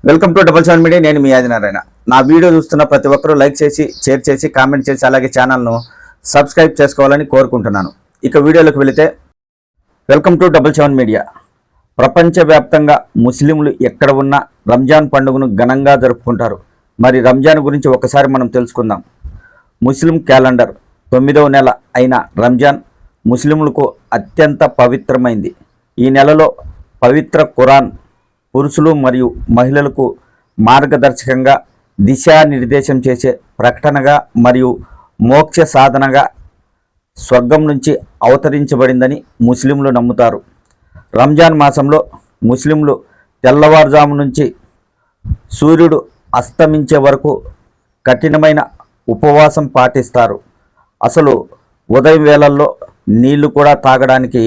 Welcome to double seven media. నేను మీ ఆదినారాయణ. నా video చూస్తున్న ప్రతి ఒక్కరూ లైక్ చేసి, షేర్ చేసి, కామెంట్ చేసి, అలాగే ఛానల్ను సబ్స్క్రైబ్ చేసుకోవాలని కోరుకుంటున్నాను. ఇక వీడియోలోకి వెళితే, welcome to double seven media. ప్రపంచవ్యాప్తంగా ముస్లింలు ఎక్కడ ఉన్నా రంజాన్ పండుగను ఘనంగా జరుపుకుంటారు. మరి రంజాన్ గురించి ఒకసారి మనం తెలుసుకుందాం. ముస్లిం క్యాలెండర్ 9వ నెల అయిన రంజాన్ ముస్లింలకు అత్యంత పవిత్రమైంది. ఈ నెలలో పవిత్ర ఖురాన్ పురుషులు మరియు మహిళలకు మార్గదర్శకంగా దిశానిర్దేశం చేసే ప్రకటనగా మరియు మోక్ష సాధనగా స్వర్గం నుంచి అవతరించబడిందని ముస్లింలు నమ్ముతారు. రంజాన్ మాసంలో ముస్లింలు తెల్లవారుజాము నుంచి సూర్యుడు అస్తమించే వరకు కఠినమైన ఉపవాసం పాటిస్తారు. అసలు ఉదయం వేళల్లో నీళ్లు కూడా తాగడానికి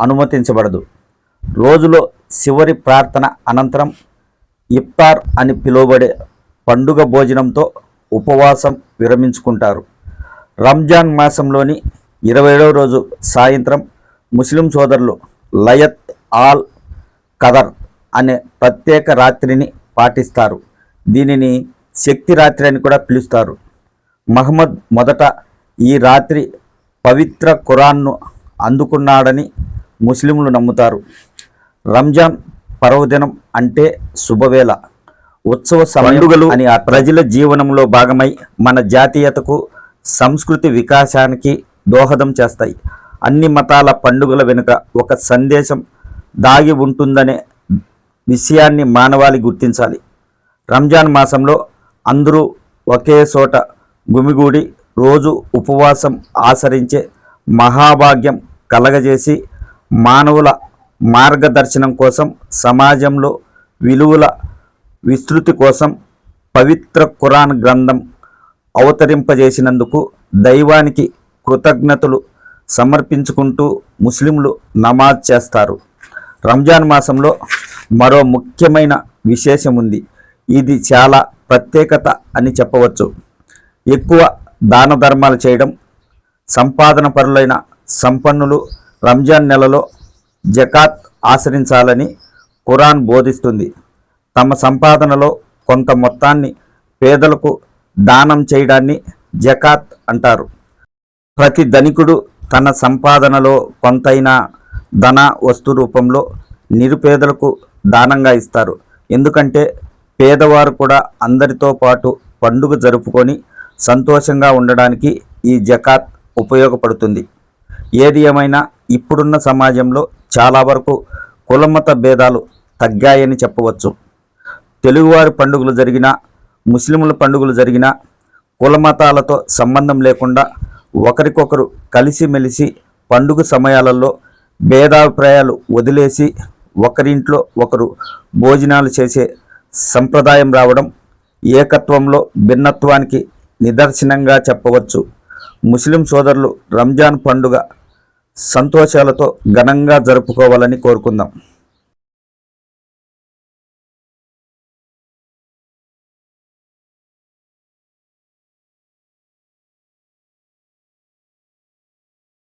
అనుమతించబడదు. రోజులో చివరి ప్రార్థన అనంతరం ఇఫ్తార్ అని పిలువబడే పండుగ భోజనంతో ఉపవాసం విరమించుకుంటారు. రంజాన్ మాసంలోని 27వ రోజు సాయంత్రం ముస్లిం సోదరులు లయత్ ఆల్ కదర్ అనే ప్రత్యేక రాత్రిని పాటిస్తారు. దీనిని శక్తి రాత్రి అని కూడా పిలుస్తారు. మహమ్మద్ మొదట ఈ రాత్రి పవిత్ర ఖురాన్ను అందుకున్నాడని ముస్లింలు నమ్ముతారు. రంజాన్ పర్వదినం అంటే శుభవేళ, ఉత్సవ పండుగలు అని ఆ ప్రజల జీవనంలో భాగమై మన జాతీయతకు, సంస్కృతి వికాసానికి దోహదం చేస్తాయి. అన్ని మతాల పండుగల వెనుక ఒక సందేశం దాగి ఉంటుందనే విషయాన్ని మానవాళి గుర్తించాలి. రంజాన్ మాసంలో అందరూ ఒకే చోట గుమిగూడి రోజు ఉపవాసం ఆచరించే మహాభాగ్యం కలగజేసి మానవుల మార్గదర్శనం కోసం, సమాజంలో విలువల విస్తృతి కోసం పవిత్ర ఖురాన్ గ్రంథం అవతరింపజేసినందుకు దైవానికి కృతజ్ఞతలు సమర్పించుకుంటూ ముస్లింలు నమాజ్ చేస్తారు. రంజాన్ మాసంలో మరో ముఖ్యమైన విశేషం ఉంది. ఇది చాలా ప్రత్యేకత అని చెప్పవచ్చు. ఎక్కువ దాన ధర్మాలు చేయడం. సంపాదన పరులైన సంపన్నులు రంజాన్ నెలలో జకాత్ ఆచరించాలని ఖురాన్ బోధిస్తుంది. తమ సంపాదనలో కొంత మొత్తాన్ని పేదలకు దానం చేయడాన్ని జకాత్ అంటారు. ప్రతి ధనికుడు తన సంపాదనలో కొంతైనా ధన వస్తు రూపంలో నిరుపేదలకు దానంగా ఇస్తారు. ఎందుకంటే పేదవారు కూడా అందరితో పాటు పండుగ జరుపుకొని సంతోషంగా ఉండడానికి ఈ జకాత్ ఉపయోగపడుతుంది. ఏది ఏమైనా ఇప్పుడున్న సమాజంలో చాలా వరకు కులమత భేదాలు తగ్గాయని చెప్పవచ్చు. తెలుగువారి పండుగలు జరిగినా, ముస్లింల పండుగలు జరిగినా కులమతాలతో సంబంధం లేకుండా ఒకరికొకరు కలిసిమెలిసి పండుగ సమయాలలో భేదాభిప్రాయాలు వదిలేసి ఒకరింట్లో ఒకరు భోజనాలు చేసే సంప్రదాయం రావడం ఏకత్వంలో భిన్నత్వానికి నిదర్శనంగా చెప్పవచ్చు. ముస్లిం సోదరులు రంజాన్ పండుగ సంతోషాలతో ఘనంగా జరుపుకోవాలని కోరుకుందాం.